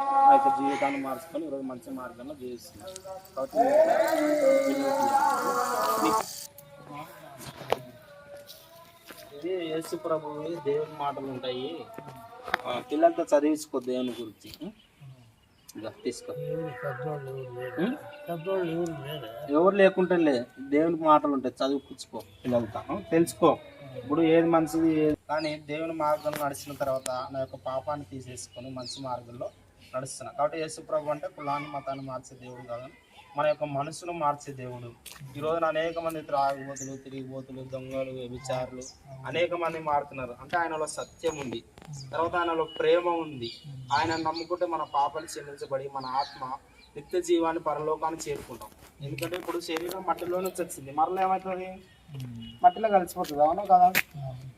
ఆ యొక్క జీవితాన్ని మార్చుకొని ఈరోజు మంచి మార్గంలో జీవిస్తున్నారు. కాబట్టి ఇది యేసు ప్రభువి దేవుని మాటలు ఉంటాయి. పిల్లలతో చదివించుకో దేవుని గురించి. తీసుకో. ఎవరు లేకుంటే దేవుని మాటలు ఉంటాయి, చదువుకుంచుకో పిల్లలతో, తెలుసుకో. ఇప్పుడు ఏది మంచిది కానీ దేవుని మార్గంలో నడిచిన తర్వాత నా యొక్క పాపాన్ని తీసేసుకొని మంచి మార్గంలో నడుస్తున్నా. కాబట్టి యేసు ప్రభు అంటే కులాన్ని మతాన్ని మార్చే దేవుడు కాదని మన యొక్క మనసును మార్చే దేవుడు. ఈరోజున అనేక మంది త్రాగుబోతులు, తిరిగిబోతులు, దొంగలు, వ్యభిచారులు అనేక మంది మారుతున్నారు. అంటే ఆయనలో సత్యం ఉంది, తర్వాత ఆయనలో ప్రేమ ఉంది. ఆయన నమ్ముకుంటే మన పాపాలు క్షమించబడి మన ఆత్మ నిత్య జీవాన్ని పరలోకాన్ని చేరుకుంటాం. ఎందుకంటే ఇప్పుడు శరీరం మట్టిలో నుంచి వచ్చింది, మరలా ఏమవుతుంది? మట్టిలో కలిసిపోతుంది, అవునా కదా?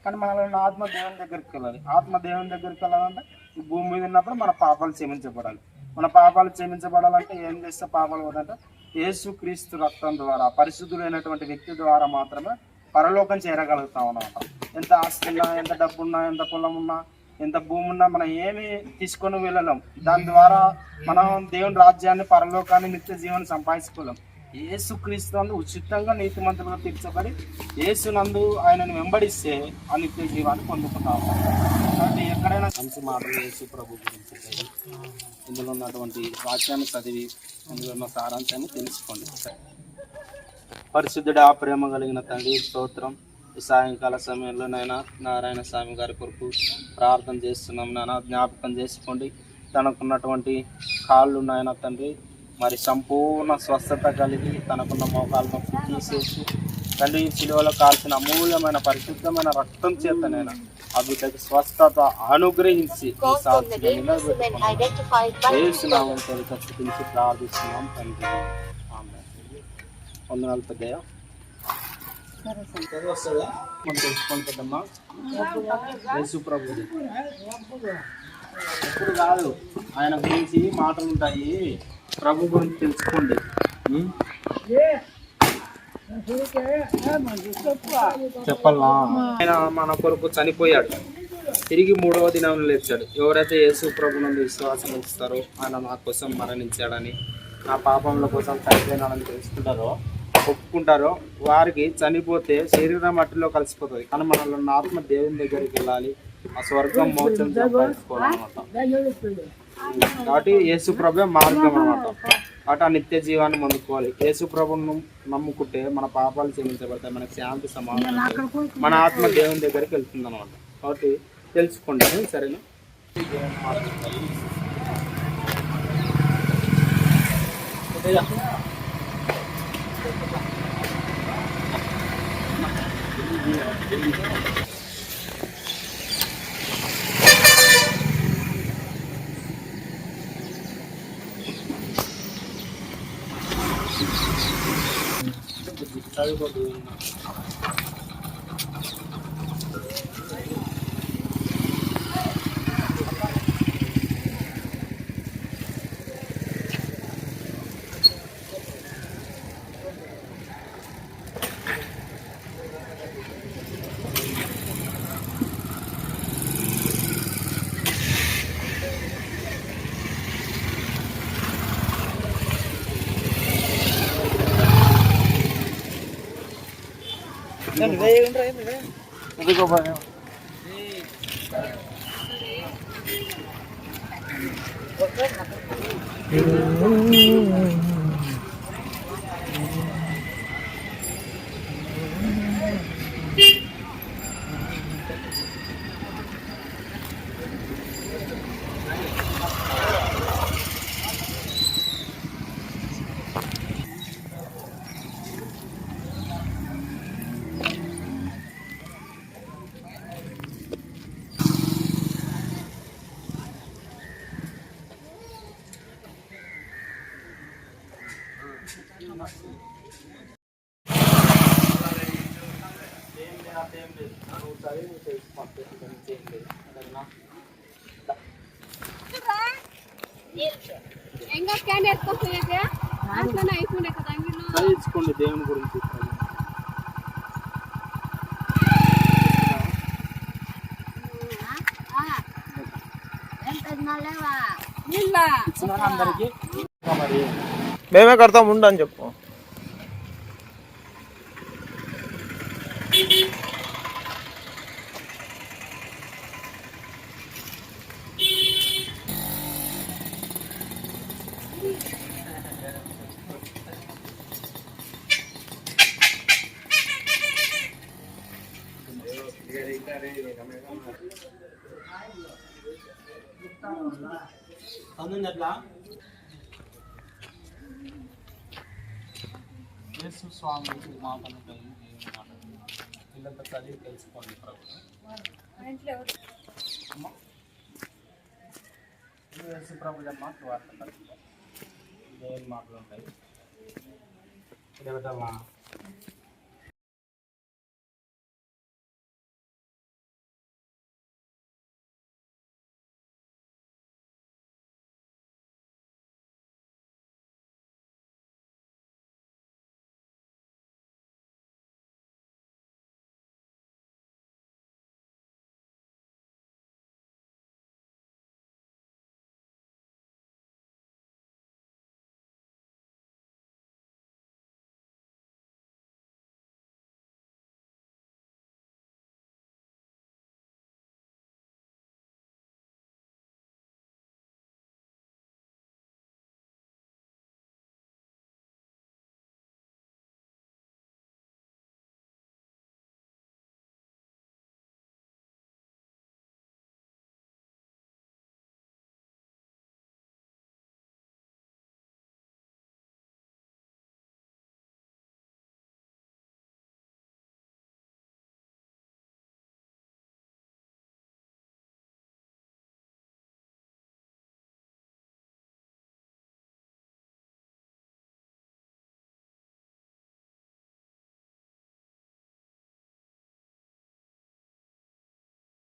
కానీ మనలో ఆత్మ దేవుని దగ్గరికి వెళ్ళాలి. ఆత్మ దేవుని దగ్గరికి వెళ్ళాలంటే ఈ భూమి మీద ఉన్నప్పుడు మన పాపాలు క్షమించబడాలి. మన పాపాలు క్షమించబడాలంటే ఏం చేస్తే పాపాలు పోదంటే యేసు క్రీస్తు రక్తం ద్వారా, పరిశుద్ధులైనటువంటి వ్యక్తి ద్వారా మాత్రమే పరలోకం చేరగలుగుతాం అన్నమాట. ఎంత ఆస్తి ఉన్నా, ఎంత డబ్బు ఉన్నా, ఎంత పొలం ఉన్నా, ఎంత భూమి ఉన్నా మనం ఏమి తీసుకొని వెళ్ళలేం. దాని ద్వారా మనం దేవుని రాజ్యాన్ని, పరలోకాన్ని, నిత్య జీవాన్ని సంపాదించుకోలేం. యేసు క్రీస్తు నందు ఉచితంగా నీతిమంతులుగా తీర్చబడి యేసు నందు ఆయనను వెంబడిస్తే ఆ నిత్య జీవాన్ని పొందుకుంటాం. కాబట్టి ఎక్కడైనా మంచి మాటలు యేసు ప్రభు గురించి ఇందులో ఉన్నటువంటి వాక్యాన్ని చదివి ఇందులో ఉన్న సారాంశాన్ని తెలుసుకోండి. పరిశుద్ధుడా, ప్రేమ కలిగిన తండ్రి, స్తోత్రం. ఈ సాయంకాల సమయంలో నాయన నారాయణ స్వామి గారి కొరకు ప్రార్థన చేస్తున్నాం. నాయన జ్ఞాపకం చేసుకోండి. తనకున్నటువంటి కాళ్ళు నాయన తండ్రి మరి సంపూర్ణ స్వస్థత కలిగి తనకున్న మోకాలను తీసేసి తండ్రి శిలువలో కాల్చిన అమూల్యమైన పరిశుద్ధమైన రక్తం చేతనైనా ఆ బిడ్డకి స్వస్థత అనుగ్రహించి ప్రార్థిస్తున్నాం తండ్రి. వందనాలు పెద్దయ్య. వస్తుందా మనం తెలుసుకోండి పెద్దమ్మా. యేసు ప్రభు ఎప్పుడు కాదు, ఆయన గురించి మాటలు ఉంటాయి. ప్రభు గురించి తెలుసుకోండి. చెప్పాలా? ఆయన మన కొరకు చనిపోయాడు, తిరిగి 3వ దినం లేచాడు. ఎవరైతే యేసు ప్రభు నుండి విశ్వాసం ఉంచుతారో ఆయన నా కోసం మరణించాడని, నా పాపముల కోసం చనిపోయినాడని తెలుసుకుంటారో, ఒప్పుకుంటారో వారికి చనిపోతే శరీరం మట్టిలో కలిసిపోతుంది. కానీ మనలో ఉన్న ఆత్మ దేవుని దగ్గరికి వెళ్ళాలి, ఆ స్వర్గం మోక్షం సంపాదించుకోవాలన్నమాట. కాబట్టి యేసు ప్రభు మార్గం అన్నమాట. కాబట్టి ఆ నిత్య జీవాన్ని పొందుకోవాలి. యేసు ప్రభును నమ్ముకుంటే మన పాపాలు క్షమించబడతాయి, మనకు శాంతి సమాధానం, మన ఆత్మ దేవుని దగ్గరికి వెళ్తుంది అనమాట. కాబట్టి తెలుసుకోండి, సరేనా? ఇదిగో భయం తెలుసుకోండి దేవుని గురించి. ఎంత ఇచ్చినాను అందరికి. మరి మేమే కడతాం ఉండు అని చెప్పు. అందుంది అట్లా. యేసు స్వామి మాటలు పిల్లలతో చదివి తెలుసుకోండి ప్రభుత్వం. యేసు ప్రభుత్వ వార్త దేవుని మాటలు ఉంటాయి.